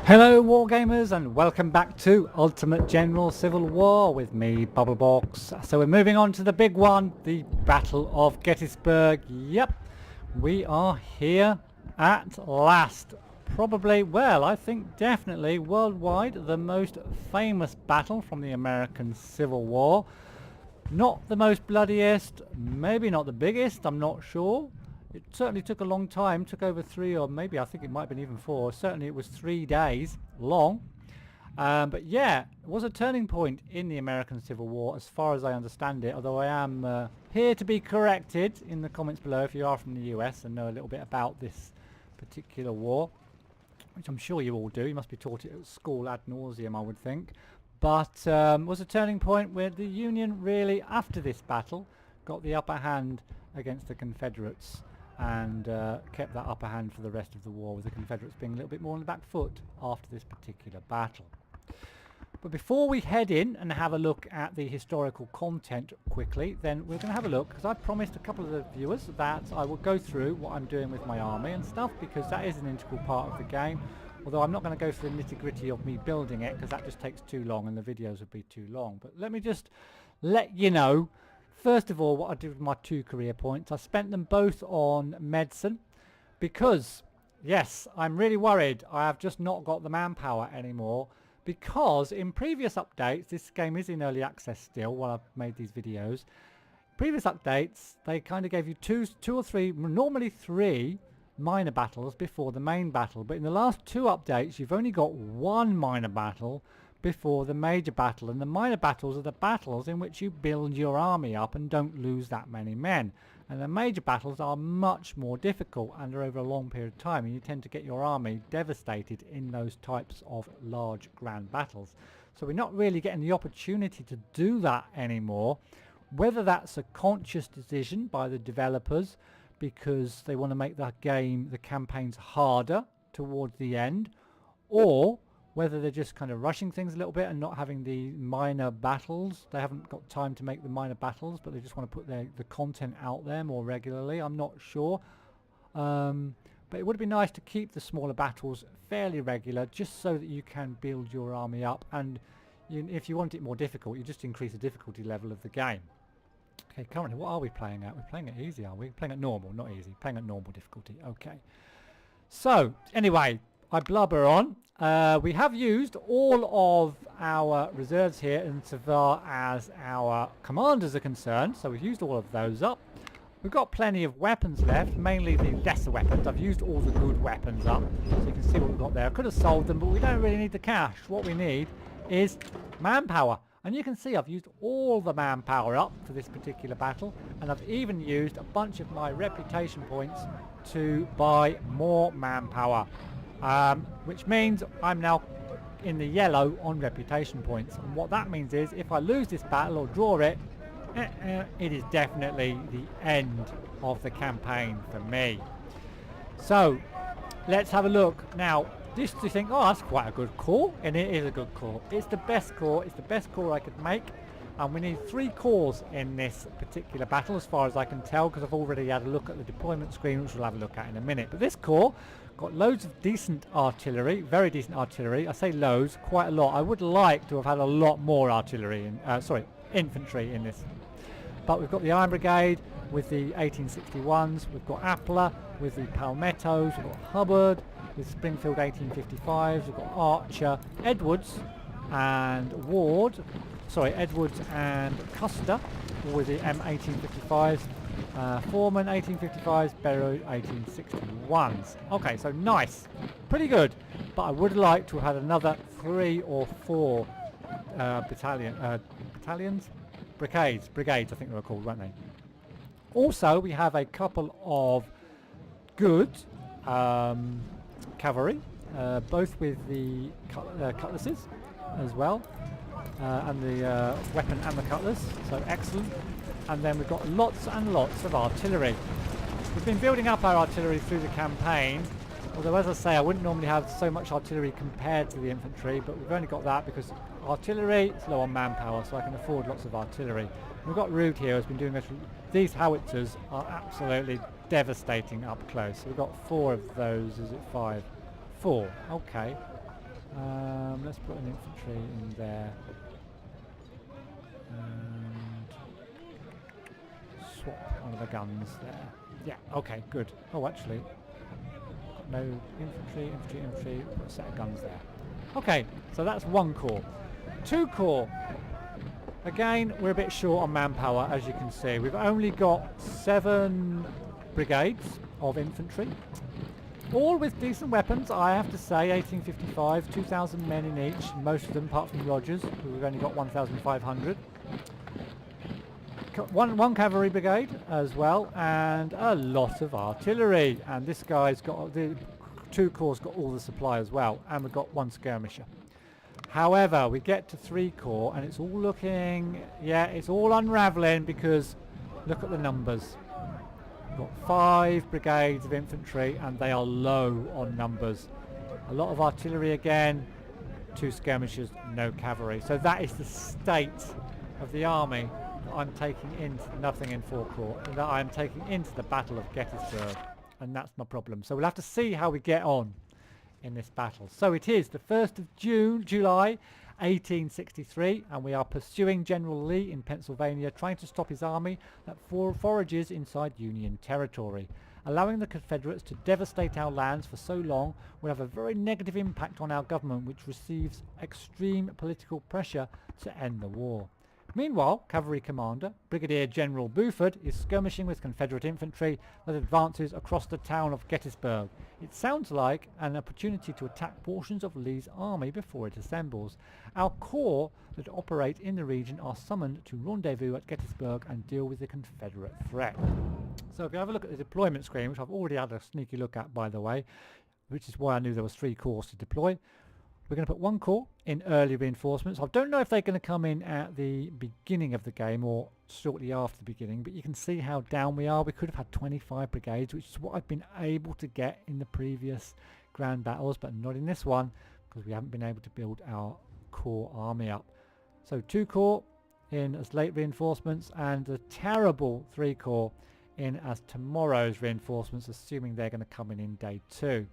Hello Wargamers and welcome back to Ultimate General Civil War with me, Bubblebox. So we're moving on to the big one, the Battle of Gettysburg. Yep, we are here at last. Probably, well, I think definitely worldwide the most famous battle from the American Civil War. Not the most bloodiest, maybe not the biggest, I'm not sure. It certainly took a long time, took over 3 or maybe I think it might have been even 4. Certainly it was 3 days long. But yeah, it was a turning point in the American Civil War as far as I understand it, although I am here to be corrected in the comments below if you are from the US and know a little bit about this particular war, which I'm sure you all do. You must be taught it at school ad nauseum, I would think. But was a turning point where the Union really, after this battle, got the upper hand against the Confederates and kept that upper hand for the rest of the war, with the Confederates being a little bit more on the back foot after this particular battle. But before we head in and have a look at the historical content quickly, then we're going to have a look, because I promised a couple of the viewers that I will go through what I'm doing with my army and stuff, because that is an integral part of the game, although I'm not going to go through the nitty-gritty of me building it, because that just takes too long and the videos would be too long. But let me just let you know, first of all, what I did with my 2 career points. I spent them both on medicine because, yes, I'm really worried I have just not got the manpower anymore, because in previous updates, this game is in early access still while I've made these videos, previous updates they kind of gave you two or three, normally 3 minor battles before the main battle, but in the last 2 updates you've only got 1 minor battle before the major battle, and the minor battles are the battles in which you build your army up and don't lose that many men, and the major battles are much more difficult and are over a long period of time, and you tend to get your army devastated in those types of large grand battles. So we're not really getting the opportunity to do that anymore, whether that's a conscious decision by the developers because they want to make the campaigns harder towards the end, or whether they're just kind of rushing things a little bit and not having the minor battles. They haven't got time to make the minor battles, but they just want to put the content out there more regularly. I'm not sure. But it would be nice to keep the smaller battles fairly regular, just so that you can build your army up. And if you want it more difficult, you just increase the difficulty level of the game. Okay, currently, what are we playing at? We're playing at easy, are we? Playing at normal, not easy. Playing at normal difficulty. Okay. So, anyway, I blubber on. We have used all of our reserves here insofar as our commanders are concerned, so we've used all of those up. We've got plenty of weapons left, mainly the lesser weapons. I've used all the good weapons up, so you can see what we've got there. I could have sold them, but we don't really need the cash. What we need is manpower. And you can see I've used all the manpower up for this particular battle, and I've even used a bunch of my reputation points to buy more manpower. Which means I'm now in the yellow on reputation points, and what that means is if I lose this battle or draw it, it is definitely the end of the campaign for me. So let's have a look now. This you think, oh, that's quite a good corps, and it is a good corps. It's the best corps. It's the best corps I could make, and we need 3 corps in this particular battle as far as I can tell, because I've already had a look at the deployment screen, which we'll have a look at in a minute. But this corps got loads of decent artillery, very decent artillery. I say loads, quite a lot. I would like to have had a lot more artillery, infantry in this. But we've got the Iron Brigade with the 1861s, we've got Aquia with the Palmettos, we've got Hubbard with Springfield 1855s, we've got Archer, Edwards and Edwards and Custer with the M1855s, Foreman 1855s, Barrow 1861s. Okay, so nice, pretty good, but I would like to have had another 3 or 4 brigades I think they were called, weren't they? Also we have a couple of good cavalry, both with the cutlasses as well, and the weapon and the cutlass, so excellent. And then we've got lots and lots of artillery. We've been building up our artillery through the campaign, although as I say I wouldn't normally have so much artillery compared to the infantry, but we've only got that because artillery is low on manpower, so I can afford lots of artillery. We've got Rude here who's been doing this. These howitzers are absolutely devastating up close. So we've got 4 of those. Is it 5? 4. Okay. Let's put an infantry in there. And swap one of the guns there. Yeah, okay, good. Oh, actually, got no infantry. Put a set of guns there. Okay, so that's 1 corps. 2 corps. Again, we're a bit short on manpower, as you can see. We've only got 7 brigades of infantry. All with decent weapons, I have to say. 1855, 2,000 men in each. Most of them, apart from Rogers, who we've only got 1,500. One cavalry brigade as well, and a lot of artillery. And this guy's got the 2 corps, got all the supply as well, and we've got 1 skirmisher. However, we get to 3 corps, and it's all looking, yeah, it's all unravelling, because look at the numbers. We've got 5 brigades of infantry, and they are low on numbers. A lot of artillery again, 2 skirmishers, no cavalry. So that is the state of the army that I'm taking into, nothing in 4 corps, that I'm taking into the Battle of Gettysburg. And that's my problem. So we'll have to see how we get on in this battle. So it is the 1st of July 1863, and we are pursuing General Lee in Pennsylvania, trying to stop his army that forages inside Union territory. Allowing the Confederates to devastate our lands for so long will have a very negative impact on our government, which receives extreme political pressure to end the war. Meanwhile, Cavalry Commander Brigadier General Buford is skirmishing with Confederate infantry that advances across the town of Gettysburg. It sounds like an opportunity to attack portions of Lee's army before it assembles. Our corps that operate in the region are summoned to rendezvous at Gettysburg and deal with the Confederate threat. So if you have a look at the deployment screen, which I've already had a sneaky look at, by the way, which is why I knew there was 3 corps to deploy. We're going to put 1 corps in early reinforcements. I don't know if they're going to come in at the beginning of the game or shortly after the beginning, but you can see how down we are. We could have had 25 brigades, which is what I've been able to get in the previous grand battles, but not in this one, because we haven't been able to build our core army up. So 2 corps in as late reinforcements, and a terrible 3 corps in as tomorrow's reinforcements, assuming they're going to come in day 2.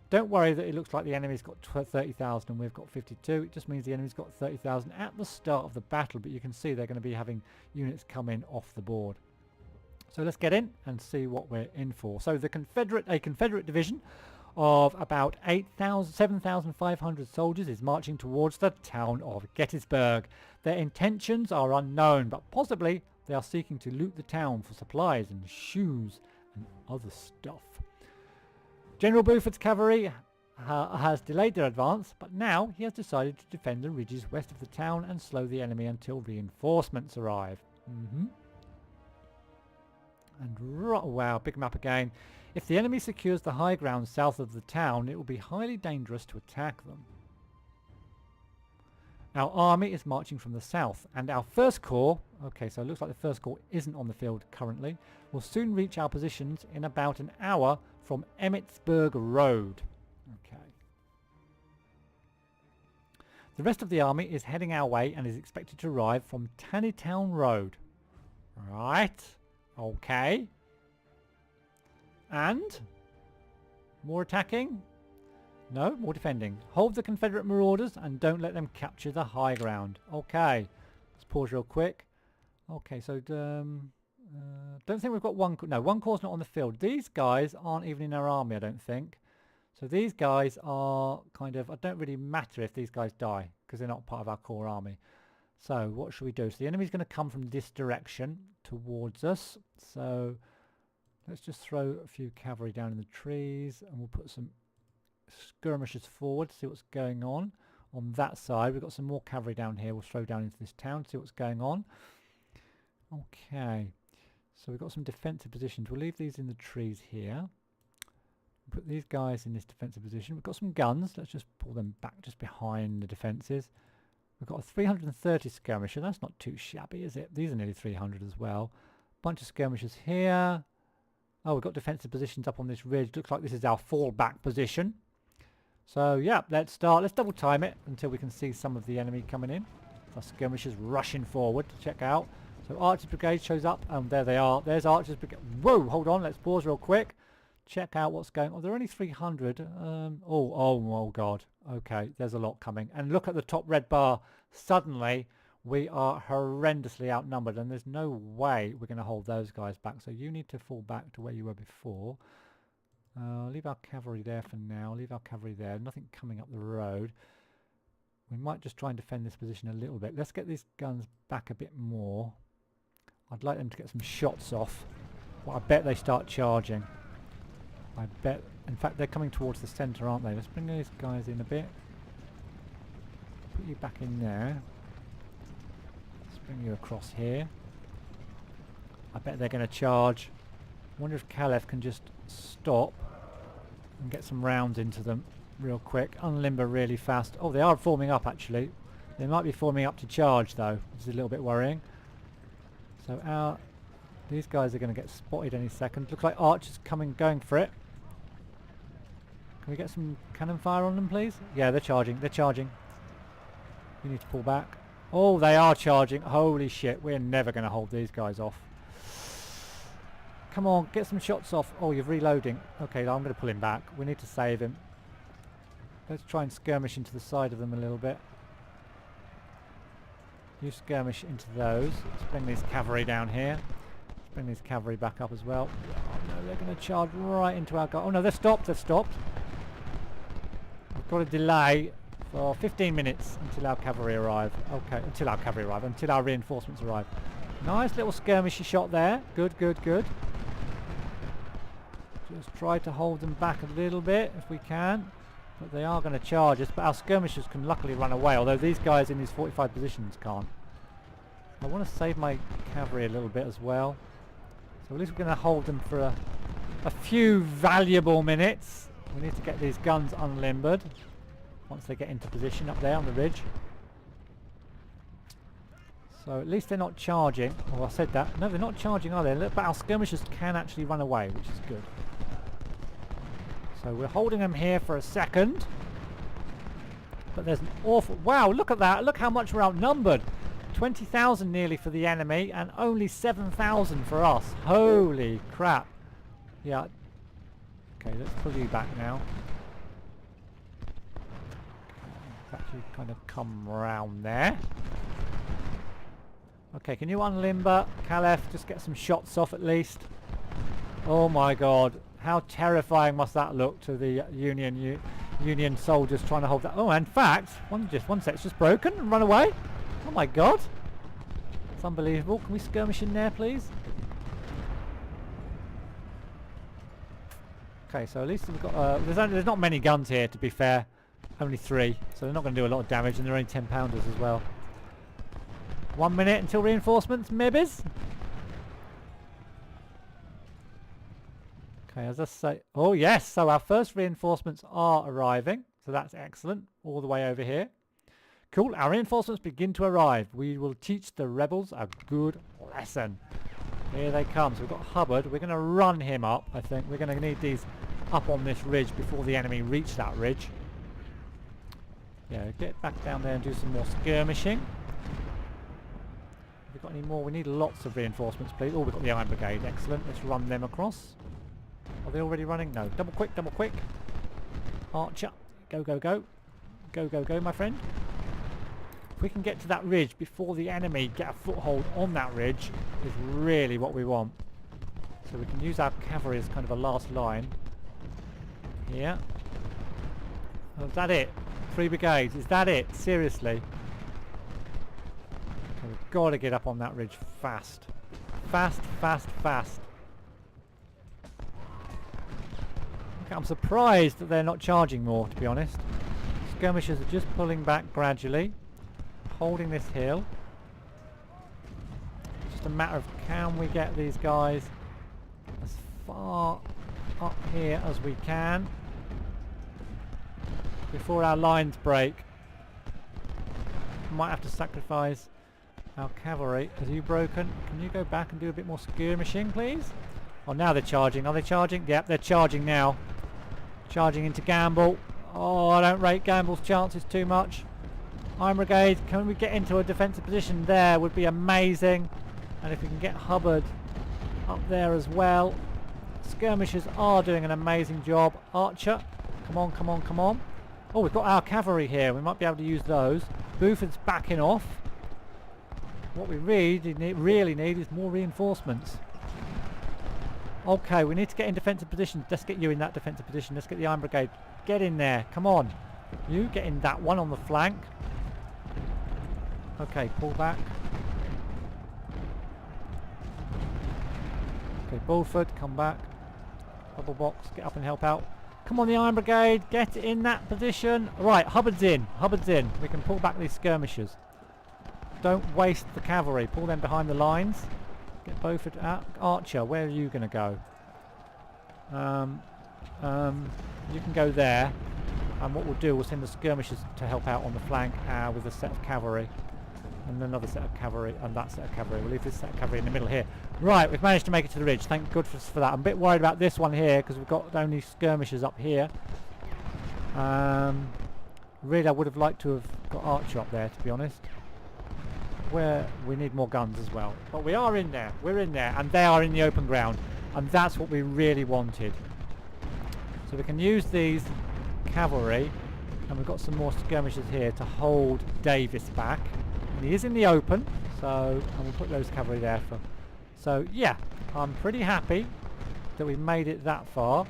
Don't worry that it looks like the enemy's got 30,000 and we've got 52. It just means the enemy's got 30,000 at the start of the battle, but you can see they're going to be having units come in off the board. So let's get in and see what we're in for. So a Confederate division of about 7,500 soldiers is marching towards the town of Gettysburg. Their intentions are unknown, but possibly they are seeking to loot the town for supplies and shoes and other stuff. General Buford's cavalry has delayed their advance, but now he has decided to defend the ridges west of the town and slow the enemy until reinforcements arrive. And wow, big map again. If the enemy secures the high ground south of the town, it will be highly dangerous to attack them. Our army is marching from the south, and our 1st corps, okay, so it looks like the 1st corps isn't on the field currently, will soon reach our positions in about an hour from Emmitsburg Road. Okay. The rest of the army is heading our way and is expected to arrive from Taneytown Road. Right. Okay. And? More attacking? No, more defending. Hold the Confederate marauders and don't let them capture the high ground. Okay. Let's pause real quick. Okay, so don't think we've got 1 corps. No, 1 corps not on the field. These guys aren't even in our army, I don't think. So these guys are kind of, it don't really matter if these guys die because they're not part of our core army. So what should we do? So the enemy's going to come from this direction towards us. So let's just throw a few cavalry down in the trees and we'll put some skirmishers forward to see what's going on that side. We've got some more cavalry down here. We'll throw down into this town to see what's going on. Okay, so we've got some defensive positions. We'll leave these in the trees here. Put these guys in this defensive position. We've got some guns. Let's just pull them back just behind the defences. We've got a 330 skirmisher. That's not too shabby, is it? These are nearly 300 as well. Bunch of skirmishers here. Oh, we've got defensive positions up on this ridge. Looks like this is our fallback position. So yeah, let's start. Let's double time it until we can see some of the enemy coming in. So skirmishers rushing forward to check out. So Archers Brigade shows up, and there they are. There's Archers Brigade. Whoa, hold on, let's pause real quick. check out what's going on. There are only 300. Oh God. Okay, there's a lot coming. And look at the top red bar. Suddenly, we are horrendously outnumbered, and there's no way we're going to hold those guys back. So you need to fall back to where you were before. Leave our cavalry there for now. Leave our cavalry there. Nothing coming up the road. We might just try and defend this position a little bit. Let's get these guns back a bit more. I'd like them to get some shots off. Well, I bet they start charging. I bet... In fact, they're coming towards the centre, aren't they? Let's bring these guys in a bit. Put you back in there. Let's bring you across here. I bet they're going to charge. I wonder if Caliph can just stop and get some rounds into them real quick. Unlimber really fast. Oh, they are forming up, actually. They might be forming up to charge, though, which is a little bit worrying. So these guys are going to get spotted any second. Looks like Archer's going for it. Can we get some cannon fire on them, please? Yeah, they're charging. They're charging. You need to pull back. Oh, they are charging. Holy shit. We're never going to hold these guys off. Come on, get some shots off. Oh, you're reloading. Okay, I'm going to pull him back. We need to save him. Let's try and skirmish into the side of them a little bit. You skirmish into those. Let's bring these cavalry down here. Let's bring these cavalry back up as well. Oh no, they're going to charge right into our guy. Oh no, they've stopped. They've stopped. We've got a delay for 15 minutes until our cavalry arrive. Okay, until our cavalry arrive. Until our reinforcements arrive. Nice little skirmishy shot there. Good, good, good. Just try to hold them back a little bit if we can. But they are going to charge us. But our skirmishers can luckily run away. Although these guys in these fortified positions can't. I want to save my cavalry a little bit as well. So at least we're going to hold them for a few valuable minutes. We need to get these guns unlimbered once they get into position up there on the ridge. So at least they're not charging. Oh, I said that. No, they're not charging, are they? But our skirmishers can actually run away, which is good. So we're holding them here for a second. But there's an awful... Wow, look at that. Look how much we're outnumbered. 20,000 nearly for the enemy and only 7,000 for us. Holy crap. Yeah. Okay, let's pull you back now. Actually kind of come round there. Okay, can you unlimber? Caliph, just get some shots off at least. Oh my god. How terrifying must that look to the Union soldiers trying to hold that. Oh, in fact, one sec, it's just broken and run away. Oh my god. It's unbelievable. Can we skirmish in there, please? Okay, so at least we've got... there's not many guns here, to be fair. Only 3. So they're not going to do a lot of damage, and they're only 10-pounders as well. 1 minute until reinforcements, maybes. Okay, as I say... Oh, yes! So our first reinforcements are arriving. So that's excellent. All the way over here. Cool. Our reinforcements begin to arrive. We will teach the rebels a good lesson. Here they come. So we've got Hubbard. We're going to run him up, I think. We're going to need these up on this ridge before the enemy reach that ridge. Yeah, get back down there and do some more skirmishing. Have we got any more? We need lots of reinforcements, please. Oh, we've got the Iron Brigade. Excellent. Let's run them across. Are they already running? No. Double quick, double quick. Archer. Go, go, go. Go, go, go, my friend. If we can get to that ridge before the enemy get a foothold on that ridge is really what we want. So we can use our cavalry as kind of a last line. Here. Oh, is that it? 3 brigades. Is that it? Seriously? Okay, we've got to get up on that ridge fast. Fast, fast, fast. Okay, I'm surprised that they're not charging more, to be honest. Skirmishers are just pulling back gradually. Holding this hill. It's just a matter of can we get these guys as far up here as we can before our lines break. Might have to sacrifice our cavalry. Are you broken? Can you go back and do a bit more skirmishing, please? Oh, now they're charging. Are they charging? Yep, they're charging now. Charging into Gamble. Oh, I don't rate Gamble's chances too much. Iron Brigade, can we get into a defensive position there? Would be amazing. And if we can get Hubbard up there as well. Skirmishers are doing an amazing job. Archer, come on, come on, come on. Oh, we've got our cavalry here. We might be able to use those. Buford's backing off. What we really need is more reinforcements. Okay, we need to get in defensive positions. Let's get you in that defensive position. Let's get the Iron Brigade. Get in there. Come on. You get in that one on the flank. Okay, pull back. Okay, Bulford, come back. Bubblebox, get up and help out. Come on, the Iron Brigade, get in that position. Right, Hubbard's in. Hubbard's in. We can pull back these skirmishers. Don't waste the cavalry. Pull them behind the lines. Get Beaufort out. Archer, where are you going to go? You can go there. And what we'll do, we'll send the skirmishers to help out on the flank with a set of cavalry. And another set of cavalry, and that set of cavalry. We'll leave this set of cavalry in the middle here. Right, we've managed to make it to the ridge. Thank goodness for that. I'm a bit worried about this one here, because we've got only skirmishers up here. Really, I would have liked to have got Archer up there, to be honest. Where we need more guns as well. But we are in there. We're in there, and they are in the open ground. And that's what we really wanted. So we can use these cavalry, and we've got some more skirmishers here to hold Davis back. And he is in the open, so and we'll put those cavalry there for. So yeah, I'm pretty happy that we've made it that far.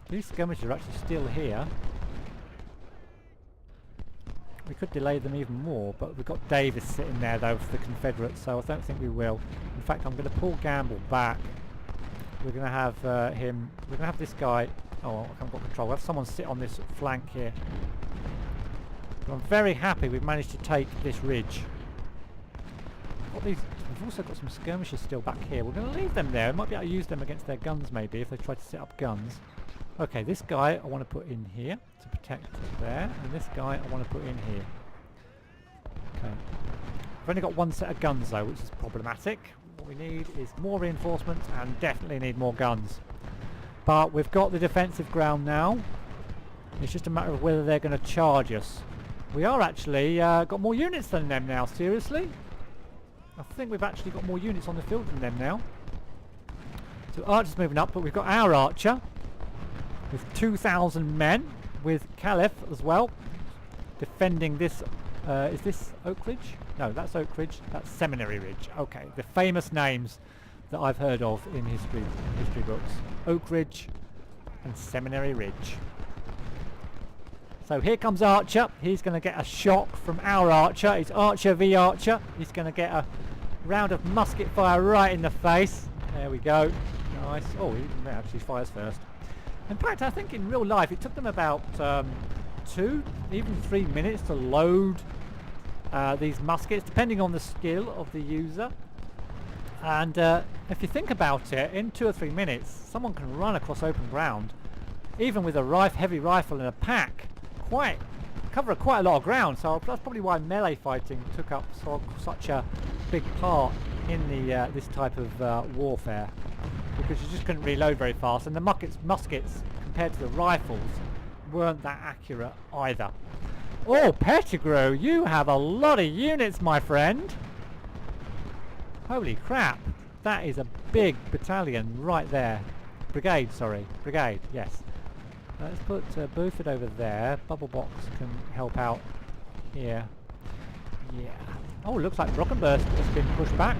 These skirmishers are actually still here. We could delay them even more, but we've got Davis sitting there though for the Confederates, so I don't think we will. In fact, I'm going to pull Gamble back. We're going to have him. We're going to have this guy. Oh, I haven't got control. We'll have someone sit on this flank here. But I'm very happy we've managed to take this ridge. We've also got some skirmishers still back here. We're going to leave them there. We might be able to use them against their guns maybe if they try to set up guns. Okay, this guy I want to put in here to protect there, and this guy I want to put in here. Okay. We've only got one set of guns though, which is problematic. What we need is more reinforcements and definitely need more guns. But we've got the defensive ground now. It's just a matter of whether they're going to charge us. We are actually got more units than them now, seriously. I think we've actually got more units on the field than them now. So Archer's moving up, but we've got our Archer with 2,000 men, with Caliph as well, defending this. Is this Oak Ridge? No, that's Oak Ridge. That's Seminary Ridge. Okay, the famous names that I've heard of in history books. Oak Ridge and Seminary Ridge. So here comes Archer. He's going to get a shock from our Archer. It's Archer v Archer. He's going to get a round of musket fire right in the face. There we go. Nice. Oh, he actually fires first. In fact, I think in real life it took them about 2, even 3 minutes to load these muskets, depending on the skill of the user. And if you think about it, in 2 or 3 minutes, someone can run across open ground, even with a heavy rifle in a pack, cover quite a lot of ground. So that's probably why melee fighting took up such a big part in this type of warfare, because you just couldn't reload very fast, and the muskets compared to the rifles weren't that accurate either. Oh, Pettigrew, you have a lot of units, my friend. Holy crap, that is a big battalion right there. Brigade, sorry. Brigade, yes. Let's put Buford over there. Bubblebox can help out here. Yeah. Oh, looks like Brockenburst has been pushed back.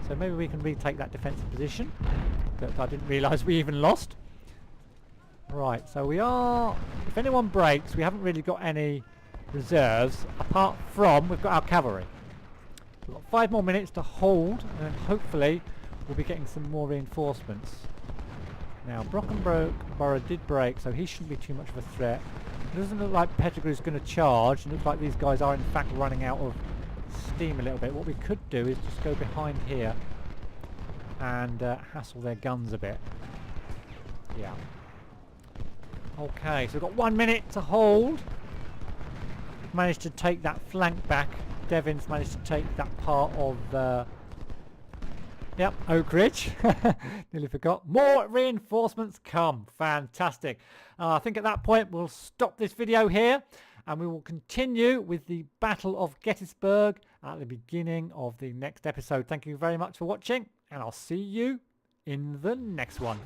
So maybe we can retake that defensive position that I didn't realise we even lost. Right, so we are... If anyone breaks, we haven't really got any reserves, apart from we've got our cavalry. We've got 5 more minutes to hold, and then hopefully we'll be getting some more reinforcements. Now, Brockenborough did break, so he shouldn't be too much of a threat. It doesn't look like Pettigrew's going to charge. It looks like these guys are in fact running out of steam a little bit. What we could do is just go behind here and hassle their guns a bit. Yeah. Okay, so we've got 1 minute to hold. Managed to take that flank back. Devon's managed to take that part of yep, Oak Ridge. Nearly forgot. More reinforcements come. Fantastic. I think at that point we'll stop this video here, and we will continue with the Battle of Gettysburg at the beginning of the next episode. Thank you very much for watching, and I'll see you in the next one.